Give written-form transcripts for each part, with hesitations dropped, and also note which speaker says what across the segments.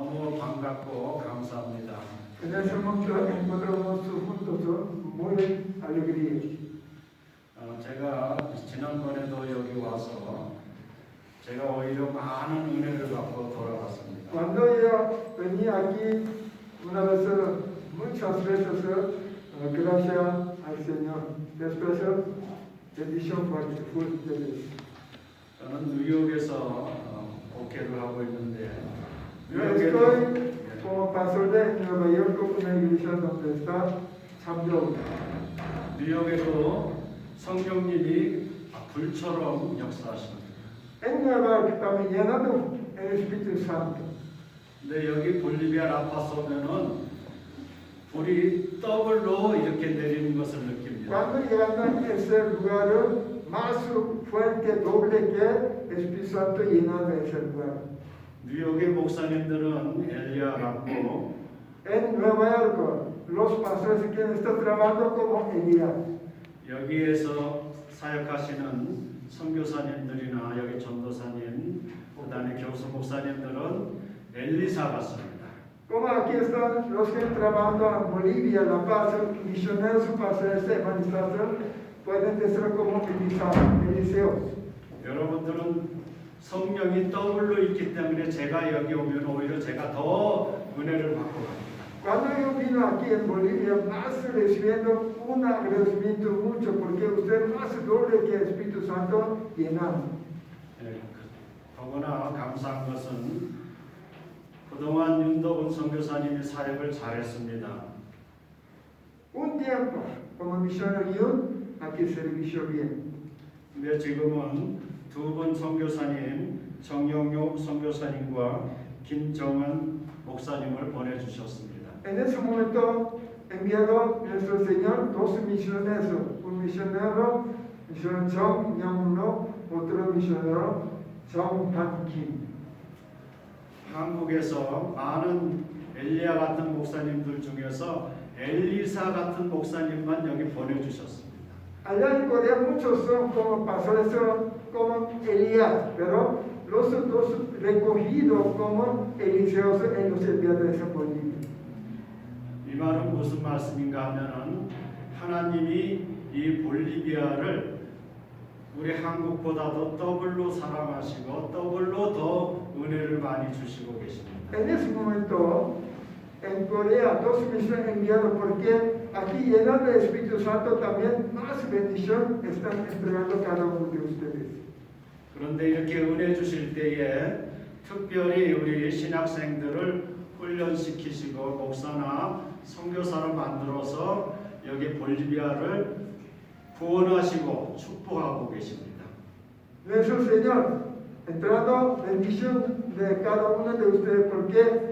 Speaker 1: 너무 반갑고 감사합니다.
Speaker 2: Tenemos que encontramos juntos muy alegría.
Speaker 1: 제가 지난번에도 여기 와서 제가 오히려 많은 은혜를 받고 돌아갔습니다.
Speaker 2: Cuando yo venía aquí, una vez, muchas veces, gracias al Señor. Después, bendición fue de Dios.
Speaker 1: 저는 뉴욕에서 목회를 하고 있는데
Speaker 2: Yo estoy como pastor de Nueva York, una iglesia donde está Champion.
Speaker 1: 뉴욕에도 성령님이 불처럼 역사하십니다.
Speaker 2: En Nueva York también llenado el Espíritu Santo.
Speaker 1: 근데 여기 볼리비아 라파스 오면은 불이 더블로 이렇게 내리는 것을 느낍니다.
Speaker 2: Cuando llegan a ese lugar, más fuerte, doble que el Espíritu Santo llenando ese lugar.
Speaker 1: 뉴욕의 목사님들은 엘리야 같고
Speaker 2: En Nueva York, los pastores que están trabajando como Elías.
Speaker 1: 여기에서 사역하시는 선교사님들이나 여기 전도사님, 그다음에 교수 목사님들은 엘리사 같습니다.
Speaker 2: Como aquí están los que trabajan en Bolivia, La Paz, misioneros, pastores, evangelistas, pueden ser como Eliseo.
Speaker 1: 여러분들은 성령이 더블로 있기 때문에 제가 여기 오면 오히려 제가 더 은혜를 받고 갑니다.
Speaker 2: Cuando yo vino aquí en Bolivia, más recibiendo un agradecimiento mucho, porque usted más doble que el Espíritu Santo llenando.
Speaker 1: 더구나 감사한 것은 그동안 윤덕은 선교사님이 사역을 잘했습니다.
Speaker 2: Un tiempo, como misionero, aquí servicio bien.
Speaker 1: 근데 지금은 두 분 선교사님, 정영용 선교사님과 김정은 목사님을 보내주셨습니다.
Speaker 2: En ese momento enviado nuestro Señor dos misioneros, un misionero John Young-no, otro misionero John Han-kim.
Speaker 1: 한국에서 많은 엘리야 같은 목사님들 중에서 엘리사 같은 목사님만 여기 보내주셨습니다.
Speaker 2: Allá en Corea muchos son como pastores, son como Elías, pero los dos recogidos como Eliseos en los enviados de Bolivia.
Speaker 1: 이 말은 무슨 말씀인가 하면은 하나님이 이 볼리비아를 우리 한국보다도 더블로 사랑하시고 더블로 더 은혜를 많이 주시고 계십니다.
Speaker 2: En ese momento, en Corea, dos misiones enviados porque aquí llenando el Espíritu Santo también más bendición están entregando cada uno de ustedes.
Speaker 1: 그런데 이렇게 은혜 주실 때에 특별히 우리 신학생들을 훈련시키시고 목사나 선교사를 만들어서 여기 볼리비아를 구원하시고 축복하고 계십니다.
Speaker 2: Nuestro Señor, entrando bendición de cada uno de ustedes porque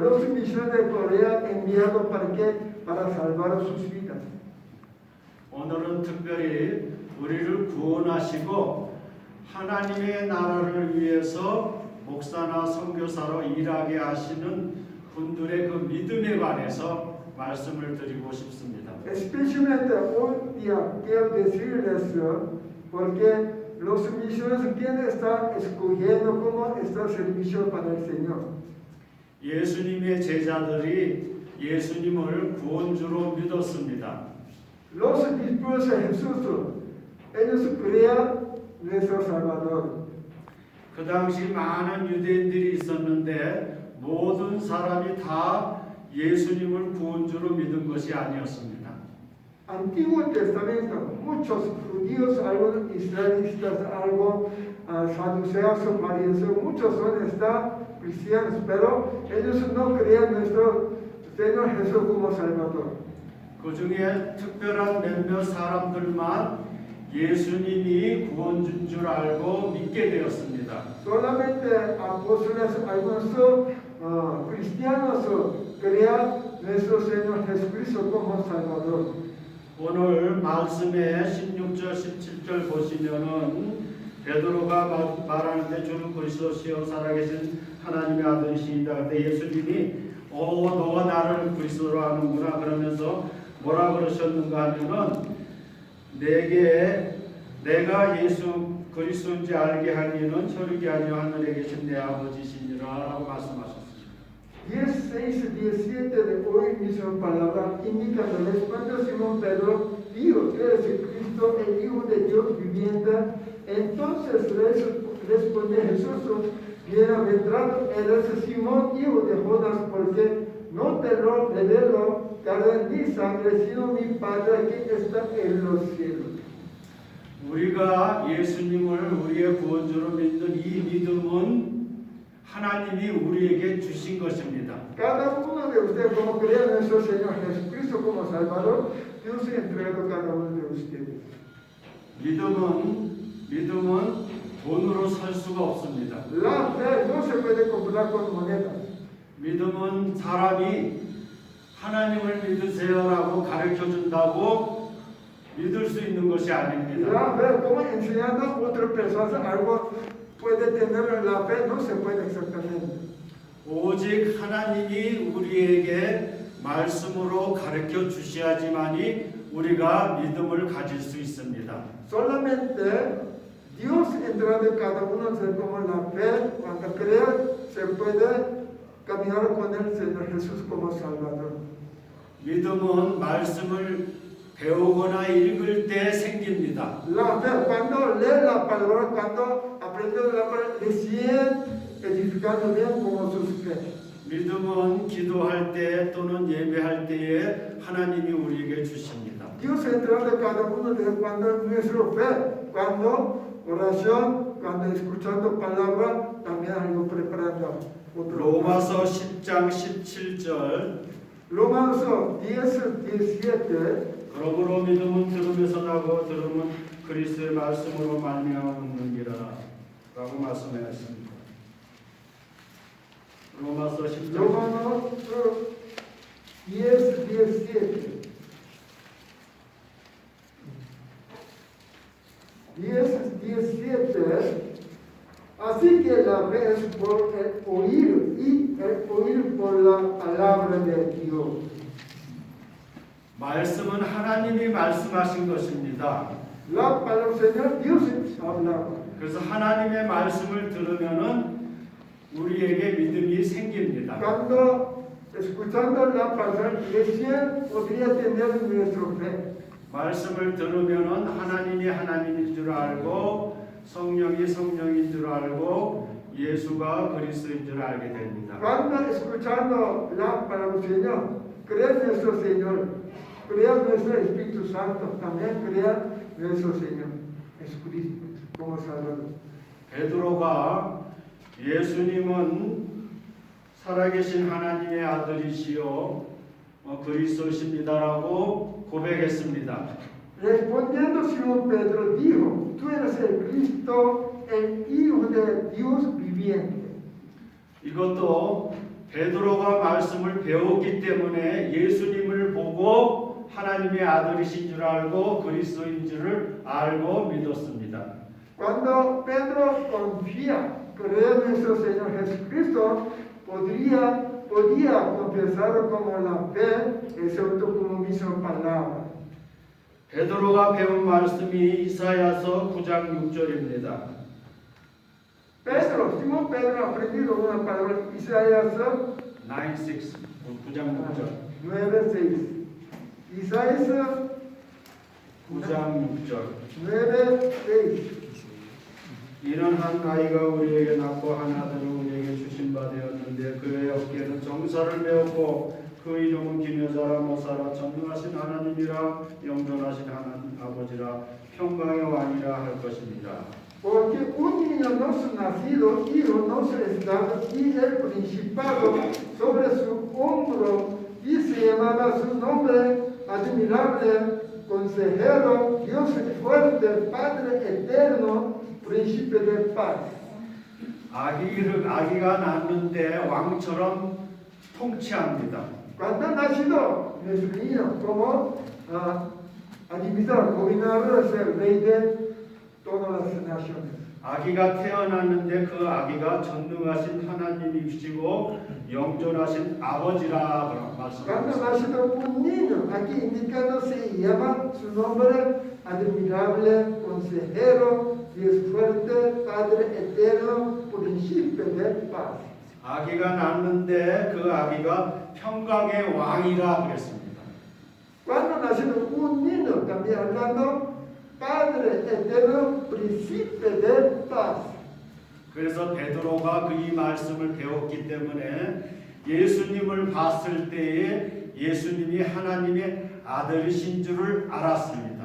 Speaker 2: los misiones de Corea enviados para salvar sus vidas.
Speaker 1: 오늘은 특별히 우리를 구원하시고 하나님의 나라를 위해서 목사나 선교사로 일하게 하시는 분들의 그 믿음에 관해서 말씀을 드리고 싶습니다.
Speaker 2: Especialmente hoy día quiero decirles porque los misioneros quienes están escogiendo cómo está servicio para el Señor.
Speaker 1: 예수님의 제자들이 예수님을 구원주로 믿었습니다.
Speaker 2: Los discípulos de Jesús, ellos creían nuestro Salvador.
Speaker 1: 그 당시 많은 유대인들이 있었는데 모든 사람이 다 예수님을 구원주로 믿은 것이 아니었습니다.
Speaker 2: Antiguo Testamento, muchos judíos, algunos israelitas, algo saduceos, fariseos, muchos son cristianos, pero ellos no creían nuestro Señor Jesús como Salvador.
Speaker 1: 그 중에 특별한 몇몇 사람들만 예수님이 구원주인 줄 알고 믿게 되었습니다.
Speaker 2: Solamente apóstoles, algunos cristianos creían nuestro Señor Jesucristo como Salvador.
Speaker 1: 오늘 말씀에 16절, 17절 보시면은 베드로가 말하는데 주는 그리스도시요 살아계신 하나님의 아들이시다. 그때 예수님이 너가 나를 그리스도로 하는구나 그러면서 뭐라 그러셨는가 하면은 내가 예수 그리스도인지 알게 할 이는 혈육이 아니요 하늘에 계신 내 아버지시니라 라고 말씀하셨습니다.
Speaker 2: 6:17 de hoy misma palabra indica cuando Simón Pedro dijo que eres el Cristo, el Hijo de Dios viviente. Entonces responde Jesús, bienaventurado eres Simón, hijo de Jonas, porque no te lo reveló carne ni sangre, sino mi Padre que está en los cielos.
Speaker 1: 우리가 예수님을 우리의 구원주로 믿는 이 믿음은 하나님이 우리에게 주신 것입니다.
Speaker 2: Cada uno de ustedes, como cree en nuestro Señor Jesucristo como Salvador, Dios ha entregado a cada uno de ustedes.
Speaker 1: 믿음은 돈으로 살 수가 없습니다.
Speaker 2: La fe no se puede comprar con monedas.
Speaker 1: 믿음은 사람이 하나님을 믿으세요라고 가르쳐 준다고 믿을 수 있는 것이 아닙니다.
Speaker 2: La fe, como enseñando a otras personas algo puede tener la fe, no se puede exactamente.
Speaker 1: 오직 하나님이 우리에게 말씀으로 가르쳐 주셔야지만이 우리가 믿음을 가질 수 있습니다.
Speaker 2: Solamente Dios entra de cada uno de como la fe, cuando cree, se puede caminar con el Señor Jesús como Salvador.
Speaker 1: 믿음은 말씀을 배우거나 읽을 때 생깁니다.
Speaker 2: La fe, cuando lee la palabra, cuando aprende la palabra, recién edificando bien como sus fe.
Speaker 1: 믿음은 기도할 때 또는 예배할 때에 하나님이 우리에게 주십니다.
Speaker 2: Dios entra de cada uno de cuando nuestra fe, cuando oración, cuando escuchando palabra, también algo preparando.
Speaker 1: 로마서 10장 17절
Speaker 2: Romanos 10:17.
Speaker 1: 그러므로 믿음은 들음에서 나고 들음은 그리스도의 말씀으로 말미암았느니라 라고 말씀하였습니다. 로마서 10장
Speaker 2: Romanos 10:17. 10:17. Así que la fe es por el oír y el oír por la palabra de Dios.
Speaker 1: 말씀은 하나님이 말씀하신 것입니다.
Speaker 2: La palabra del Señor, Dios habla.
Speaker 1: 그래서 하나님의 말씀을 들으면은 우리에게 믿음이 생깁니다.
Speaker 2: Cuando escuchando la palabra, recién podría tener nuestra fe.
Speaker 1: 말씀을 들으면은 하나님이 하나님인 줄 알고 성령이 성령인 줄 알고 예수가 그리스도인 줄 알게 됩니다.
Speaker 2: Cuando escuchando la palabra del Señor, crea en nuestro Señor, crea en nuestro Espíritu Santo, también crea en nuestro Señor Jesucristo como Salvador.
Speaker 1: 베드로가 예수님은 살아계신 하나님의 아들이시요 그리스도십니다라고 고백했습니다.
Speaker 2: Respondiendo Simón Pedro dijo, tú eres el Cristo, el Hijo de Dios viviente.
Speaker 1: 이것도 베드로가 말씀을 배웠기 때문에 예수님을 보고 하나님의 아들이신 줄 알고 그리스도인 줄을 알고 믿었습니다.
Speaker 2: Cuando Pedro confía, cree en nuestro Señor Jesucristo, podía confesar como la fe, excepto como misma palabra.
Speaker 1: 베드로가 배운 말씀이 이사야서 9장 6절입니다.
Speaker 2: Simón Pedro ha aprendido una palabra, Isaías
Speaker 1: 9장 6절.
Speaker 2: 9:6. Isaías
Speaker 1: 9장 6절.
Speaker 2: 9:6.
Speaker 1: 이는 한 아이가 우리에게 낳고 한 아들을 우리에게 주신 바 되었는데 그의 어깨에는 정사를 메었고 그 이름은 기묘자라 모사라 전능하신 하나님이라 영존하신 하나님 아버지라 평강의 왕이라 할 것입니다.
Speaker 2: Porque un niño nos ha nacido, hijo nos es dado, y el principado sobre su hombro, y se llamaba su nombre admirable, consejero, Dios fuerte, Padre eterno, príncipe de paz.
Speaker 1: 아기가 낳는데 왕처럼 통치합니다.
Speaker 2: Cuando ha nacido nuestro niño, como administrador, gobernador, es el rey de todas las naciones.
Speaker 1: 아기가 태어났는데 그 아기가 전능하신 하나님이시고 영존하신 아버지라
Speaker 2: Cuando ha
Speaker 1: 말씀하셨습니다.
Speaker 2: nacido un niño, aquí indicando se llama su nombre admirable, consejero, Dios fuerte, Padre eterno, príncipe de paz.
Speaker 1: 아기가 낳는데 그 아기가 평강의 왕이라 그랬습니다.
Speaker 2: Cuando nació un niño, también hablando, Padre eterno, príncipe de paz.
Speaker 1: 그래서 베드로가 그 이 말씀을 배웠기 때문에 예수님을 봤을 때에 예수님이 하나님의 아들이신 줄을 알았습니다.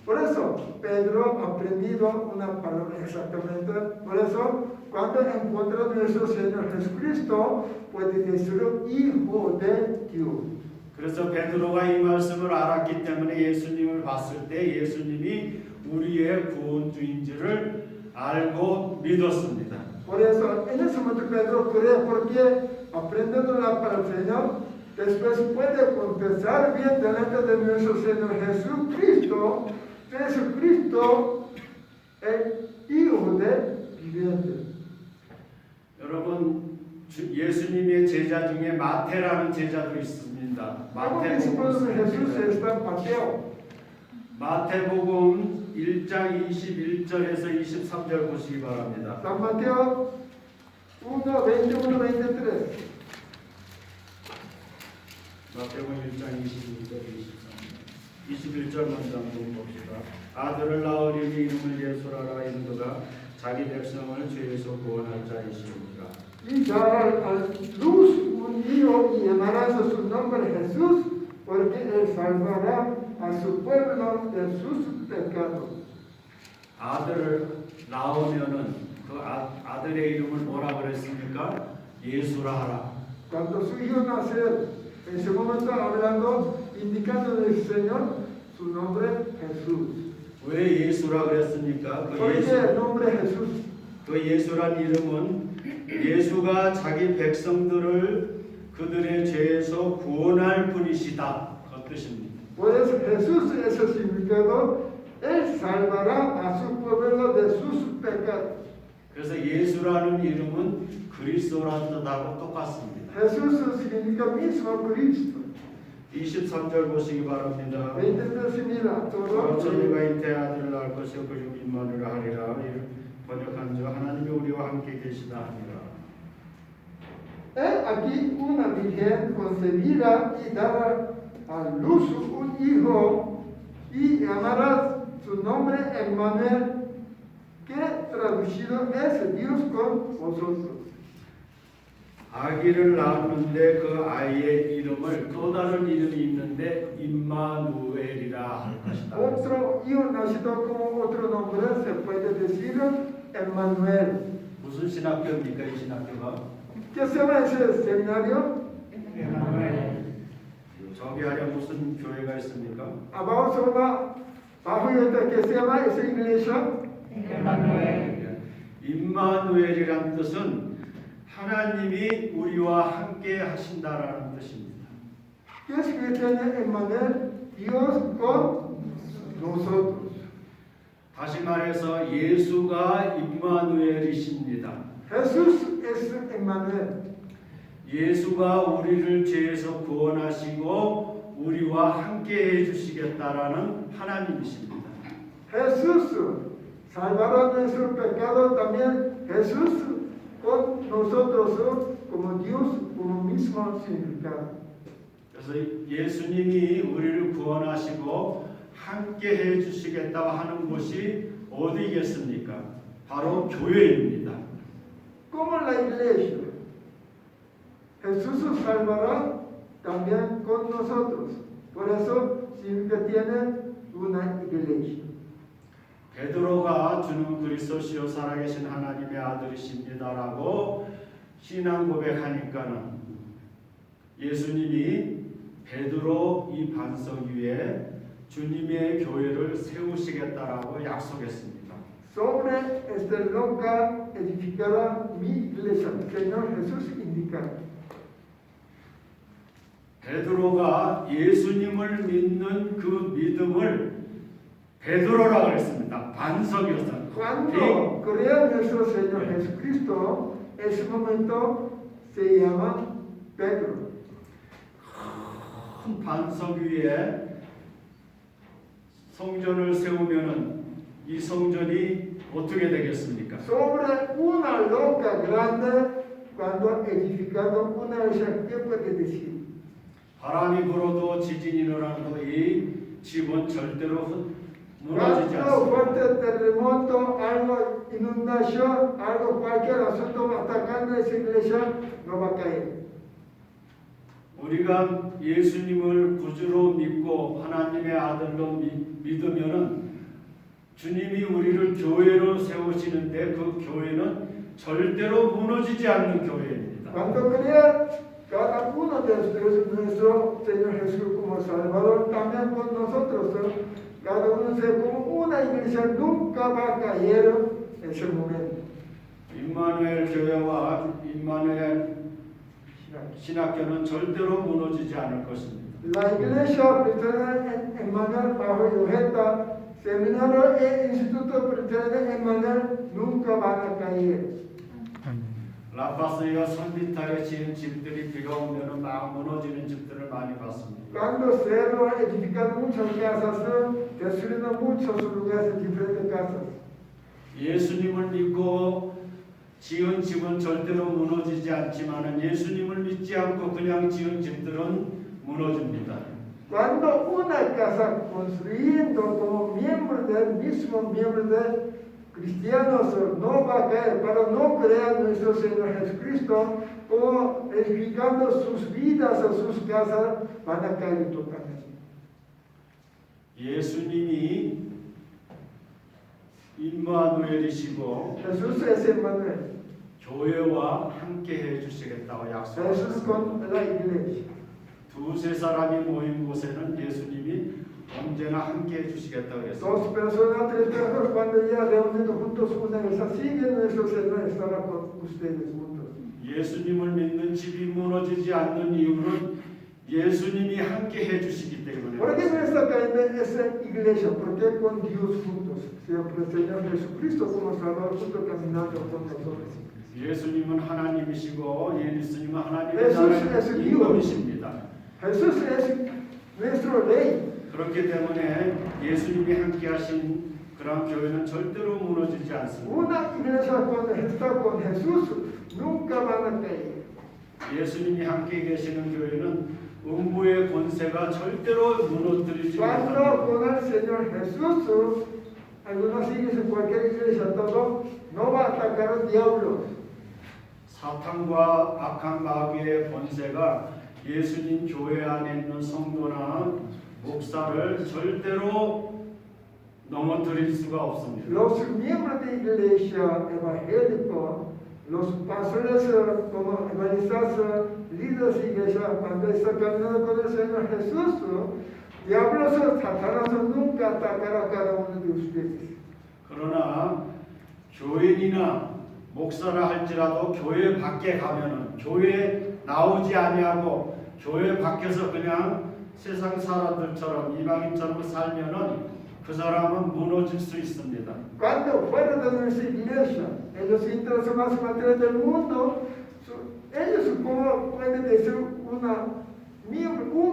Speaker 2: Por eso Pedro ha aprendido una palabra exactamente. Por eso cuando encuentra a nuestro Señor Jesucristo puede decir Hijo de Dios.
Speaker 1: 그래서 베드로가 이 말씀을 알았기 때문에 예수님을 봤을 때 예수님이 우리의 구원주인 줄을 알고 믿었습니다.
Speaker 2: Por eso en ese momento Pedro cree porque aprendiendo la palabra del Señor, después puede confesar bien delante de nuestro Señor Jesucristo. Jesucristo, el Hijo de viviente.
Speaker 1: 여러분 예수님의 제자 중에 마태라는 제자도 있습니다.
Speaker 2: Como discípulos de Jesús está Mateo.
Speaker 1: 마태복음 1장 21절에서 23절 보시기 바랍니다.
Speaker 2: San Mateo 1, 21, 23.
Speaker 1: 마태복음 1장 22절 21절 먼저 한번 봅시다. 아들을 낳으리니 이름을 예수라라. 이는 자기 백성을 죄에서 구원할 자이시니라.
Speaker 2: Y dará a luz un hijo y llamarás a su nombre Jesús, porque él salvará a su pueblo de sus pecados.
Speaker 1: 아들을 낳으면은 그 아들의 이름을 뭐라 그랬습니까? 예수라 하라.
Speaker 2: Cuando su hijo nace, en ese momento hablando, indicando del Señor, su nombre Jesús.
Speaker 1: 왜 예수라 그랬습니까?
Speaker 2: ¿Por qué el nombre Jesús?
Speaker 1: 그 예수란 이름은 예수가 자기 백성들을 그들의 죄에서 구원할 분이시다. 그 뜻입니다.
Speaker 2: Por eso Jesús es el significado, él salvará a su pueblo de sus pecados.
Speaker 1: 그래서 예수라는 이름은 그리스도라는 뜻하고 똑같습니다.
Speaker 2: Jesús significa mismo Cristo.
Speaker 1: 23절 보시기 바랍니다.
Speaker 2: 23 mira, todo.
Speaker 1: 천리가 잉태 아들을 낳을 것이요 그 이름 임마누엘 하리라. 번역한 주 하나님이 우리와 함께 계시다 하니라.
Speaker 2: He aquí una virgen concebida y dará a luz un hijo y llamará su nombre Emmanuel, que traducido es Dios con vosotros.
Speaker 1: 아기를 낳았는데 그 아이의 이름을 또 다른 이름이 있는데 임마누엘이라 할 것이다.
Speaker 2: Otro hijo nacido como otro nombre se puede decir Emmanuel.
Speaker 1: 무슨 신학교입니까 이 신학교가?
Speaker 2: ¿Qué se llama ese seminario?
Speaker 1: 저기 아래 무슨 교회가 있습니까?
Speaker 2: Abajo ¿qué se llama esa iglesia?
Speaker 1: 임마누엘이란 뜻은 하나님이 우리와 함께 하신다라는 뜻입니다.
Speaker 2: ¿Qué significa Emmanuel? Dios con nosotros.
Speaker 1: 다시 말해서 예수가 임마누엘이십니다.
Speaker 2: Jesús es Emmanuel.
Speaker 1: 예수가 우리를 죄에서 구원하시고 우리와 함께 해주시겠다라는 하나님이십니다.
Speaker 2: Jesús salvará nuestro pecado también. Jesús con nosotros como Dios, como mismo significado.
Speaker 1: 그래서 예수님이 우리를 구원하시고 함께 해주시겠다고 하는 곳이 어디겠습니까? 바로 교회입니다.
Speaker 2: Como la iglesia. Jesús salvará también con nosotros. Por eso significa tiene una iglesia.
Speaker 1: 베드로가 주는 그리스도시요 살아계신 하나님의 아들이십니다라고 신앙 고백하니까는 예수님이 베드로 이 반석 위에 주님의 교회를 세우시겠다라고 약속했습니다.
Speaker 2: Sobre este lugar edificará mi iglesia. Señor Jesús indica.
Speaker 1: 베드로가 예수님을 믿는 그 믿음을 베드로라고 했습니다. 반석이었다.
Speaker 2: Cuando crea nuestro Señor Jesucristo, ese momento se llama Pedro.
Speaker 1: 큰 반석 위에 성전을 세우면은 이 성전이 어떻게 되겠습니까?
Speaker 2: Sobre una roca grande cuando ha edificado una iglesia, ¿qué puede decir?
Speaker 1: 바람이 불어도 지진이 일어나도 이 집은 절대로 무너지지
Speaker 2: Cuando
Speaker 1: 않습니다.
Speaker 2: fuerte terremoto, algo, inundación, algo, cualquier asunto atacando esa iglesia, no va a caer.
Speaker 1: 우리가 예수님을 구주로 믿고 하나님의 아들로 믿으면은 주님이 우리를 교회로 세우시는데 그 교회는 절대로 무너지지 않는 교회입니다.
Speaker 2: Cuando crea cada uno de ustedes nuestro Señor Jesús como Salvador, también con nosotros, cada uno se como una iglesia nunca va a caer en ese momento.
Speaker 1: 임마누엘 교회와 임마누엘 신학교는 절대로 무너지지 않을 것입니다.
Speaker 2: La iglesia cristiana en Emmanuel bajo Yojeta, seminario e instituto cristiano Emmanuel nunca van a caer.
Speaker 1: 라파스와 선비타에 지은 집들이 비가 오면 막 무너지는 집들을 많이 봤습니다.
Speaker 2: Cuando Cerro ha edificado muchas casas, destruyendo muchos lugares, diferentes casas.
Speaker 1: 예수님을 믿고 지은 집은 절대로 무너지지 않지만은 예수님을 믿지 않고 그냥 지은 집들은 무너집니다.
Speaker 2: Cuando una casa construyendo como miembro del mismo miembro de cristianos no va a caer, para no crear nuestro Señor Jesucristo, como edificando sus vidas o sus casas, van a caer totalmente.
Speaker 1: 예수님이 임마누엘이시고
Speaker 2: Jesús es Emmanuel,
Speaker 1: 교회와 함께 해주시겠다고
Speaker 2: Jesús
Speaker 1: 약속하셨습니다.
Speaker 2: con la iglesia.
Speaker 1: 두세 사람이 모인 곳에는 예수님이 언제나 함께 해주시겠다고 그랬습니다.
Speaker 2: Dos personas, tres personas, cuando ya reunidos juntos una vez así, que nuestro Señor estará con ustedes juntos.
Speaker 1: 예수님을 믿는 집이 무너지지 않는 이유는 예수님이 함께 해주시기 때문에
Speaker 2: ¿Por qué no
Speaker 1: 그렇습니다.
Speaker 2: está cayendo esa iglesia? Porque con Dios juntos. Siempre el Señor Jesucristo como Salvador junto caminando con nosotros.
Speaker 1: 예수님은 하나님이시고 예수님은 하나님의
Speaker 2: 예수,
Speaker 1: 나라의
Speaker 2: 예수,
Speaker 1: 임금이십니다.
Speaker 2: Jesús es nuestro Rey.
Speaker 1: 그렇기 때문에 예수님이 함께 하신 그런 교회는 절대로 무너지지 않습니다.
Speaker 2: Una iglesia cuando está con Jesús nunca van a caer.
Speaker 1: 예수님이 함께 계시는 교회는 음부의 권세가 절대로 무너뜨리지
Speaker 2: Cuando
Speaker 1: 못합니다.
Speaker 2: con el Señor Jesús, algunas iglesias, cualquier iglesia, todo, no va a atacar al diablo.
Speaker 1: 사탄과 악한 마귀의 권세가 예수님 교회 안에 있는 성도나 목사를 절대로 넘어뜨릴 수가 없습니다.
Speaker 2: Los miembros de iglesia evangélica, los pastores como evangelistas, líderes de iglesia, cuando están caminando con el Señor Jesús, diablos, Satanás nunca atacará a cada uno de ustedes.
Speaker 1: 그러나 교인이나 목사라 할지라도 교회 밖에 가면은 교회 나오지 아니하고 교회 밖에서 그냥 세상 사람들처럼 이방인처럼 살면은 그 사람은 무너질 수 있습니다.
Speaker 2: Cuando fuera de nuestra iglesia, ellos interesan más material del mundo, ellos como pueden decir un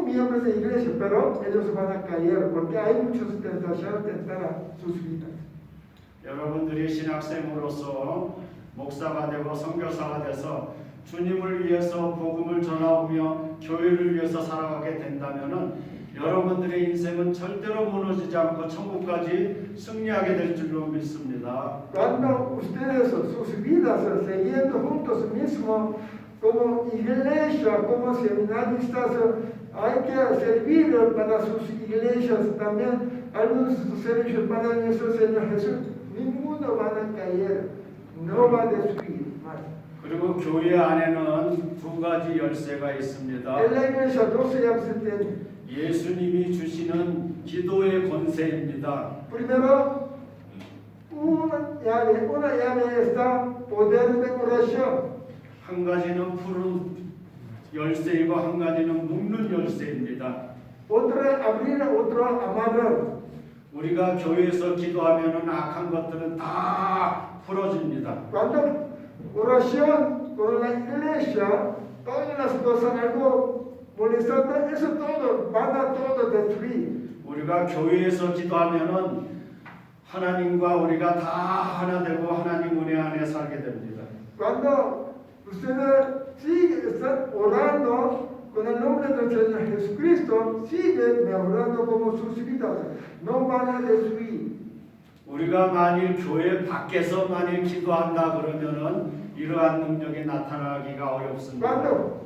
Speaker 2: miembro de iglesia, pero ellos van a caer porque hay muchas tentaciones de tentar a sus vidas.
Speaker 1: 여러분들이 신학생으로서 목사가 되고 선교사가 돼서 주님을 위해서 복음을 전하며 교회를 위해서 살아가게 된다면은 여러분들의 인생은 절대로 무너지지 않고 천국까지 승리하게 될 줄로 믿습니다.
Speaker 2: Cuando ustedes sus vidas siguiendo juntos mismo como iglesia, como seminaristas, hay que servir para sus iglesias también, algunos servicios para nuestro Señor Jesús. Ninguno van a caer, no va a destruir más.
Speaker 1: 그리고 교회 안에는 두 가지 열쇠가 있습니다.
Speaker 2: En la iglesia 12 llaves tiene.
Speaker 1: 예수님이 주시는 기도의 권세입니다.
Speaker 2: Primero, una llave está poder de oración.
Speaker 1: 한 가지는 푸른 열쇠이고 한 가지는 묶는 열쇠입니다.
Speaker 2: Otra abrir, otra amarrar.
Speaker 1: 우리가 교회에서 기도하면은 악한 것들은 다 풀어집니다.
Speaker 2: Cuando oración con la iglesia, todas las cosas, algo molestando, eso todo, van a todo destruir.
Speaker 1: 우리가 교회에서 기도하면은 하나님과 우리가 다 하나 되고 하나님 은혜 안에 살게 됩니다.
Speaker 2: Cuando Ustedes siguen están orando con el nombre del Señor Jesucristo, siguen mejorando como sus vidas. No van a destruir.
Speaker 1: 우리가 만일 교회 밖에서 만일 기도한다 그러면은 이러한 능력이 나타나기가 어렵습니다.
Speaker 2: Cuando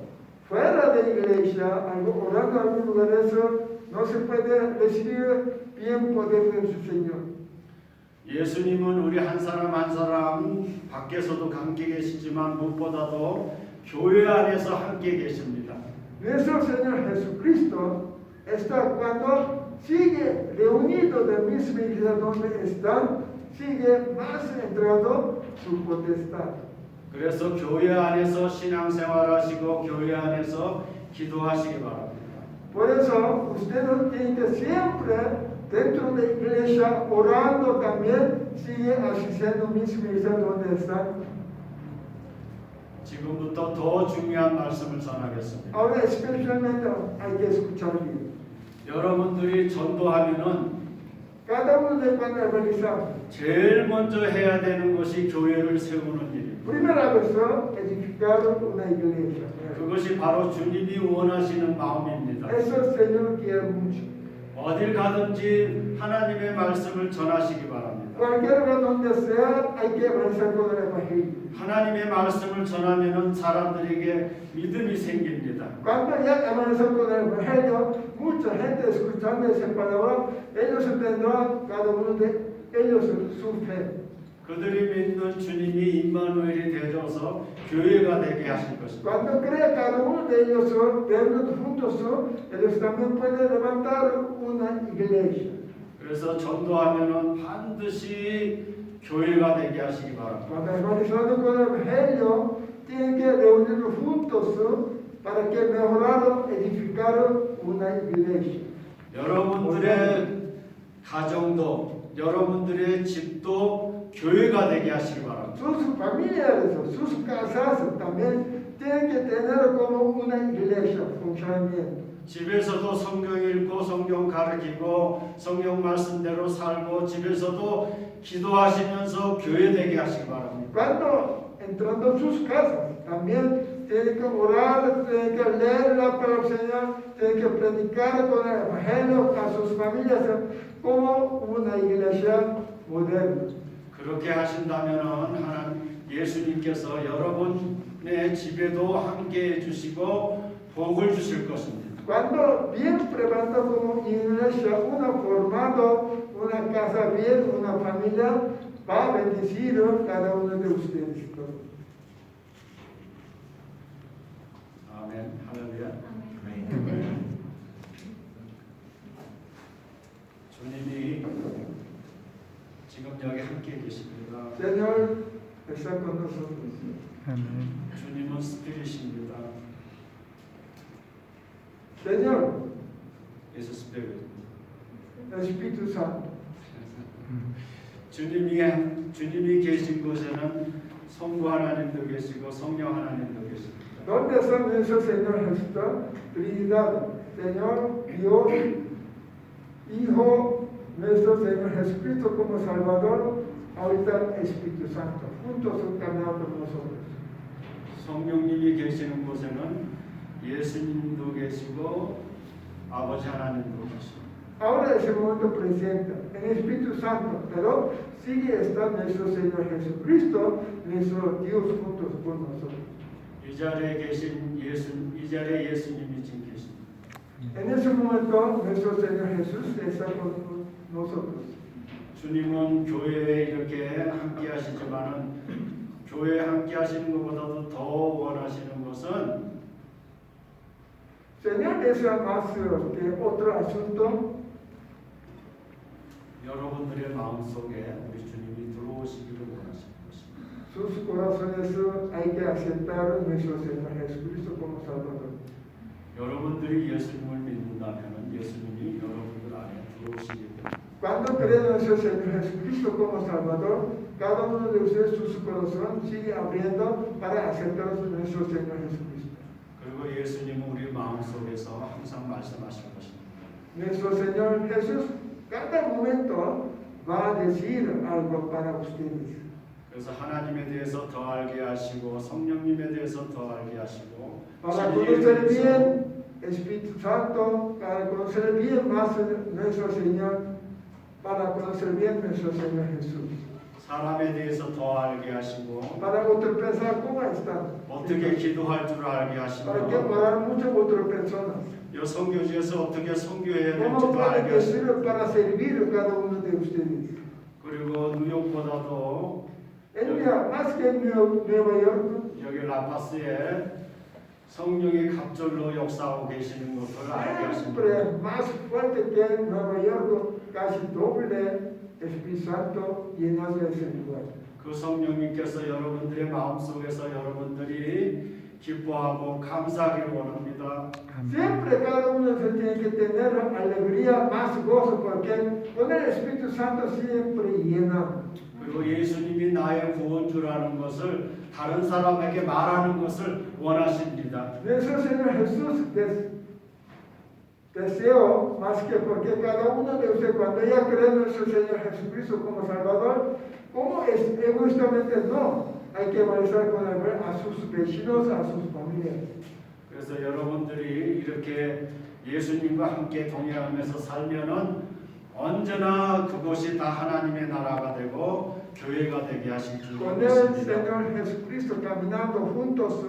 Speaker 2: fuera de iglesia, orando en algún lugar, eso no se puede recibir bien poder de su Señor.
Speaker 1: 예수님은 우리 한 사람 한 사람 밖에서도 함께 계시지만 무엇보다도 교회 안에서 함께 계십니다.
Speaker 2: Nuestro Señor Jesucristo está cuando sigue reunido de misma iglesia donde están, sigue más entrando su potestad.
Speaker 1: 그래서 교회 안에서 신앙생활하시고 교회 안에서 기도하시기 바랍니다.
Speaker 2: Por eso, ustedes tienen que siempre, dentro de la iglesia, orando también, sigue asistiendo misma iglesia donde están.
Speaker 1: 지금부터 더 중요한 말씀을 전하겠습니다.
Speaker 2: Ahora, especialmente, hay que escuchar bien.
Speaker 1: 여러분들이 전도하면은
Speaker 2: Cada uno de cuando evangelizamos,
Speaker 1: 제일 먼저 해야 되는 것이 교회를 세우는 일입니다.
Speaker 2: primera vez, edificar una iglesia.
Speaker 1: 그것이 바로 주님이 원하시는 마음입니다.
Speaker 2: Eso el Señor quiere mucho.
Speaker 1: 어딜 가든지 하나님의 말씀을 전하시기 바랍니다.
Speaker 2: Cualquier lugar donde sea, hay que evangelizar con el evangelio.
Speaker 1: 하나님의 말씀을 전하면은 사람들에게 믿음이 생깁니다.
Speaker 2: Cuando ya evangelizar con el evangelio, mucha gente escuchando esa palabra, ellos tendrán cada uno de ellos su fe.
Speaker 1: 그들이 믿는 주님이 임마누엘이 되어서 교회가 되게 하실 것입니다.
Speaker 2: Cuando crea cada uno de ellos, reunidos juntos, ellos también pueden levantar una iglesia.
Speaker 1: 그래서 전도하면은 반드시 교회가 되게 하시기 바랍니다.
Speaker 2: Cuando evangelizando con el evangelio, tienen que reunirnos juntos para que mejorar, edificar una iglesia.
Speaker 1: 여러분들의 가정도, 여러분들의 집도 교회가 되게 하시기 바랍니다.
Speaker 2: Sus familias, sus casas también tienen que tener como una iglesia funcionamiento.
Speaker 1: 집에서도 성경 읽고 성경 가르치고 성경 말씀대로 살고 집에서도 기도하시면서 교회 되게 하시기 바랍니다.
Speaker 2: Cuando entrando a sus casas, también tienen que orar, tienen que leer la palabra del Señor, tienen que predicar con el evangelio a sus familias como una iglesia moderna.
Speaker 1: 그렇게 하신다면은 하나님 예수님께서 여러분의 집에도 함께 해주시고 복을 주실 것입니다.
Speaker 2: Cuando bien preparado como iglesia, uno formado, una casa bien, una familia, va a bendecir cada uno de ustedes.
Speaker 1: 아멘. 할렐루야. 주님이 지금 여기 함께 계십니다.
Speaker 2: Señor, está con nosotros.
Speaker 1: 주님은 스피릿입니다.
Speaker 2: Señor,
Speaker 1: 예수 스피릿.
Speaker 2: Espíritu Santo.
Speaker 1: 주님이 계신 곳에는 성부 하나님도 계시고 성령 하나님도 계십니다.
Speaker 2: ¿Dónde está nuestro Señor Jesucristo? Trinidad, Señor, Dios, Hijo, nuestro Señor Jesucristo como Salvador, ahorita Espíritu Santo, juntos caminando con nosotros.
Speaker 1: 성령님이 계시는 곳에는 예수님도 계시고 아버지 하나님도 계시고
Speaker 2: Ahora es el momento presente, en el Espíritu Santo, pero sigue estando nuestro Señor Jesucristo, nuestro Dios juntos con nosotros.
Speaker 1: 이 자리에 계신 이 자리에 예수님이 지금 계십니다.
Speaker 2: En ese momento, nuestro Señor Jesús está con nosotros.
Speaker 1: 주님은 교회에 이렇게 함께 하시지만은 교회에 함께 하시는 것보다도 더 원하시는 것은
Speaker 2: Señor desea más que otro asunto.
Speaker 1: 여러분들의 마음속에 우리 주님이 들어오시기를 원하시는 것입니다.
Speaker 2: Sus corazones hay que aceptar nuestro Señor Jesucristo como Salvador.
Speaker 1: 여러분들이 예수님을 믿는다면 예수님이 여러분들 안에 들어오시게 됩니다.
Speaker 2: Cuando creen en nuestro Señor Jesucristo como Salvador, cada uno de ustedes su corazón sigue abriendo para aceptar a nuestro Señor Jesucristo.
Speaker 1: 그리고 예수님은 우리 마음속에서 항상 말씀하실 것입니다.
Speaker 2: Nuestro Señor Jesús cada momento va a decir algo para ustedes.
Speaker 1: 그래서 하나님에 대해서 더 알게 하시고 성령님에 대해서 더 알게 하시고
Speaker 2: Para
Speaker 1: 진리에
Speaker 2: conocer
Speaker 1: 대해서
Speaker 2: bien Espíritu Santo, para conocer bien más nuestro Señor, para conocer bien nuestro Señor Jesús.
Speaker 1: 사람에 대해서 더 알게 하시고
Speaker 2: Para otro pensar cómo están.
Speaker 1: 어떻게 기도할 줄 알게
Speaker 2: Para que
Speaker 1: 하시고
Speaker 2: orar muchas otras personas.
Speaker 1: 이 선교지에서 어떻게 선교해야
Speaker 2: ¿Cómo
Speaker 1: 될지도
Speaker 2: puede
Speaker 1: 알게
Speaker 2: decir
Speaker 1: 하시고
Speaker 2: para servir a cada uno de ustedes?
Speaker 1: 그리고 뉴욕보다도
Speaker 2: El día más que en Nueva York,
Speaker 1: 여기 라파스에 성령이 갑절로 역사하고 계시는 것을 알게 하십니다.
Speaker 2: siempre más fuerte que en Nueva York, casi doble Espíritu Santo llenando ese lugar.
Speaker 1: 그 성령님께서 여러분들의 마음속에서 여러분들이 기뻐하고 감사하기를 원합니다.
Speaker 2: Siempre cada uno se tiene que tener alegría, más gozo, porque con el Espíritu Santo siempre llena.
Speaker 1: 그리고 예수님이 나의 구원주라는 것을 다른 사람에게 말하는 것을 원하십니다.
Speaker 2: Nuestro Señor Jesús deseo más que porque cada uno de ustedes cuando ya cree en nuestro Señor Jesucristo como Salvador, como es egoístamente no, hay que evangelizar con a sus vecinos, a sus familias.
Speaker 1: 그래서 여러분들이 이렇게 예수님과 함께 동행하면서 살면은 언제나 그곳이 다 하나님의 나라가 되고 교회가 되게 하실 줄
Speaker 2: Con el
Speaker 1: 믿습니다.
Speaker 2: Señor Jesucristo caminando juntos,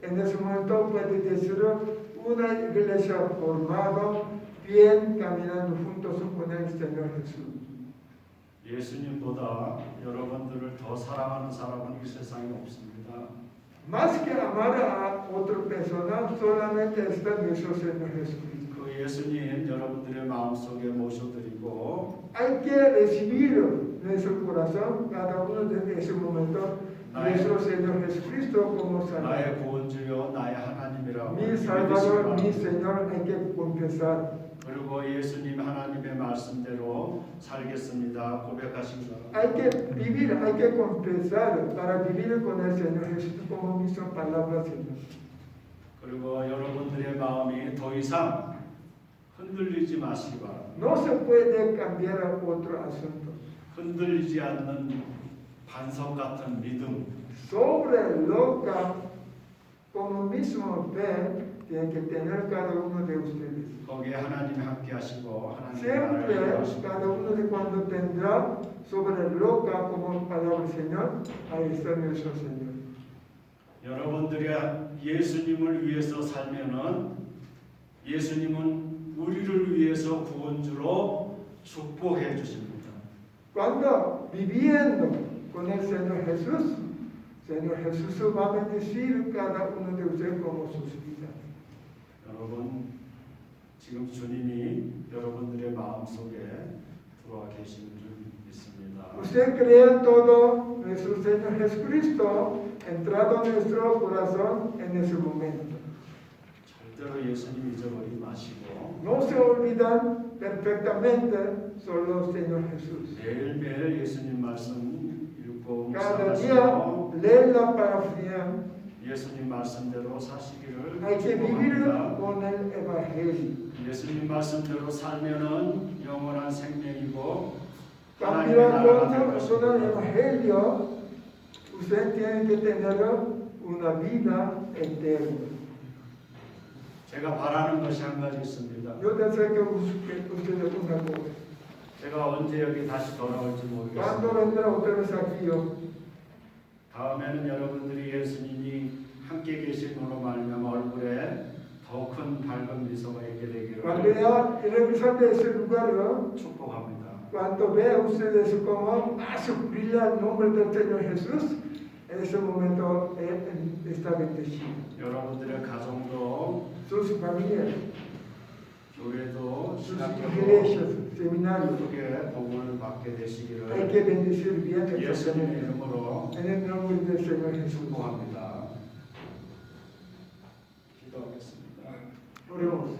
Speaker 2: en ese momento puede decir una iglesia formada, bien caminando juntos con el Señor Jesús.
Speaker 1: 예수님보다 여러분들을 더 사랑하는 사람은 이 세상에 없습니다.
Speaker 2: Más que amar a otra persona, solamente está nuestro Señor Jesucristo.
Speaker 1: 그 예수님 여러분들의 마음속에 모셔드리고
Speaker 2: Hay que recibir nuestro corazón, cada uno de ese momento, nuestro Señor Jesucristo como Salvador.
Speaker 1: 나의 구원주여 나의 하나님이라고
Speaker 2: Mi
Speaker 1: 믿으시기
Speaker 2: Salvador, mi
Speaker 1: 바랍니다.
Speaker 2: Señor, hay que confesar.
Speaker 1: 그리고 예수님 하나님의 말씀대로 살겠습니다. 고백하신 것.
Speaker 2: Hay que vivir, hay que confesar para vivir con el Señor Jesús como misma palabra Señor.
Speaker 1: 그리고 여러분들의 마음이 더 이상 흔들리지 마시기 바랍니다.
Speaker 2: No se puede cambiar a otro asunto.
Speaker 1: 흔들리지 않는 반석 같은 믿음.
Speaker 2: Sobre loca, como mismo fe, tiene que tener cada uno de ustedes.
Speaker 1: 거기에 하나님이 함께 하시고 하나님의
Speaker 2: Siempre,
Speaker 1: 나라를 하시고
Speaker 2: cada uno de cuando tendrá sobre loca como palabra Señor, ahí está nuestro Señor.
Speaker 1: 여러분들이 예수님을 위해서 살면은 예수님은 우리를 위해서 구원주로 축복해 주십니다.
Speaker 2: Cuando viviendo con el Señor Jesús va a bendecir cada uno de ustedes como sus vidas.
Speaker 1: 여러분 지금 주님이 여러분들의 마음속에 들어와 계시는 줄 믿습니다.
Speaker 2: Usted cree todo nuestro Señor Jesucristo entrado en nuestro corazón en ese momento.
Speaker 1: 절대로 예수님 잊어버리지 마시고
Speaker 2: No se olvidan perfectamente solo el Señor Jesús.
Speaker 1: 매일매일 예수님 말씀 읽고
Speaker 2: Cada
Speaker 1: 묵상하시고
Speaker 2: día lee la palabra.
Speaker 1: 예수님 말씀대로 사시기를
Speaker 2: Hay que vivir
Speaker 1: 축복합니다.
Speaker 2: con el Evangelio.
Speaker 1: 예수님 말씀대로 살면은 영원한 생명이고 하나님의
Speaker 2: Caminando
Speaker 1: 나라가 될
Speaker 2: con el
Speaker 1: 것입니다.
Speaker 2: Evangelio, usted tiene que tener una vida eterna.
Speaker 1: 제가 바라는 것이 한 가지 있습니다.
Speaker 2: Yo deseo que ustedes una cosa.
Speaker 1: 제가 언제 여기 다시 돌아올지
Speaker 2: ¿Cuándo
Speaker 1: 모르겠습니다.
Speaker 2: vendrá otra vez aquí yo?
Speaker 1: 다음에는 여러분들이 예수님이 함께 계심으로 말미암아 얼굴에 더 큰 밝은 미소가 있게 되기를
Speaker 2: Cuando ya regresan de ese lugar, ¿no?
Speaker 1: 축복합니다.
Speaker 2: Cuando vean ustedes cómo más brilla el nombre del Señor Jesús, en ese momento Él está bendecido.
Speaker 1: 여러분들의 가정도
Speaker 2: Sus familias,
Speaker 1: 교회도
Speaker 2: sus
Speaker 1: 신학교도
Speaker 2: iglesias, seminarios,
Speaker 1: 크게 복을 받게
Speaker 2: hay
Speaker 1: 되시기를
Speaker 2: que bendecir bien el
Speaker 1: 예수님의
Speaker 2: Señor.
Speaker 1: 이름으로
Speaker 2: En el nombre del Señor Jesús.
Speaker 1: 축복합니다. 기도하겠습니다.
Speaker 2: Oremos.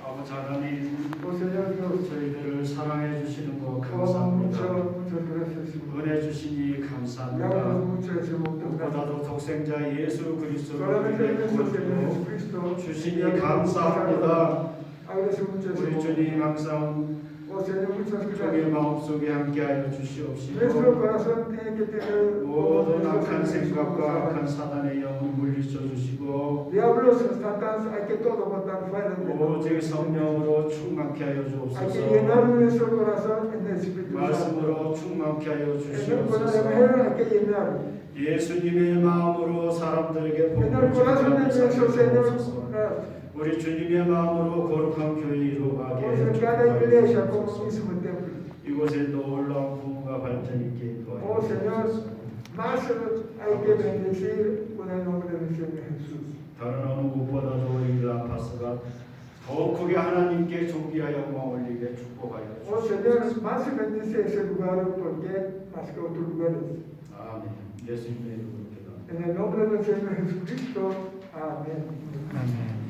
Speaker 1: 아버지 하나님,
Speaker 2: Oh Señor Dios,
Speaker 1: 저희들을 사랑해 주시는 거
Speaker 2: oh,
Speaker 1: 감사합니다.
Speaker 2: muchas gracias, Señor.
Speaker 1: 은혜 주시니
Speaker 2: Gracias
Speaker 1: 감사합니다.
Speaker 2: mucho ese momento.
Speaker 1: 무엇보다도 독생자 예수 그리스도를
Speaker 2: Solamente
Speaker 1: 위해
Speaker 2: nuestro Señor
Speaker 1: 구원주로
Speaker 2: Jesucristo.
Speaker 1: 주시니 감사합니다.
Speaker 2: Agradece mucho ese
Speaker 1: 우리
Speaker 2: momento.
Speaker 1: 주님 항상
Speaker 2: Oh Señor, muchas
Speaker 1: 종의
Speaker 2: gracias.
Speaker 1: 마음속에 함께하여
Speaker 2: Nuestro
Speaker 1: 주시옵시고
Speaker 2: corazón tiene que tener
Speaker 1: 모든
Speaker 2: nuestro
Speaker 1: 악한
Speaker 2: Señor Jesús.
Speaker 1: 생각과 악한 사단의 영을 물리쳐 주시고
Speaker 2: Diablos, Satanás, hay que todo botar fuera de
Speaker 1: 오직 성령으로 충만케 하여
Speaker 2: Hay que
Speaker 1: 주옵소서.
Speaker 2: llenar nuestro corazón en el Espíritu Santo.
Speaker 1: 말씀으로 충만케 하여
Speaker 2: Con el
Speaker 1: 주시옵소서.
Speaker 2: Evangelio hay que llenar.
Speaker 1: 예수님의 마음으로 사람들에게
Speaker 2: En el
Speaker 1: 복음을
Speaker 2: corazón de nuestro Señor,
Speaker 1: 주옵소서. 우리 주님의 마음으로 거룩한 교회 이루어가게
Speaker 2: en cada iglesia como
Speaker 1: 주옵소서.
Speaker 2: mismo templo.
Speaker 1: 이곳에 놀라운 부흥과 발전 있게
Speaker 2: Oh Señor,
Speaker 1: 도와주옵소서.
Speaker 2: más hay que bendecir con el nombre del Señor Jesús.
Speaker 1: 다른 어느 곳보다도 이 라파스가 더 크게 하나님께 존귀와 영광 올리게 축복하여
Speaker 2: Oh
Speaker 1: 주옵소서.
Speaker 2: Señor, más bendice ese lugar porque más que otros lugares.
Speaker 1: 아멘. 예수님의 이름으로 기도합니다.
Speaker 2: En el nombre del Señor Jesucristo. Amén.
Speaker 1: 아멘.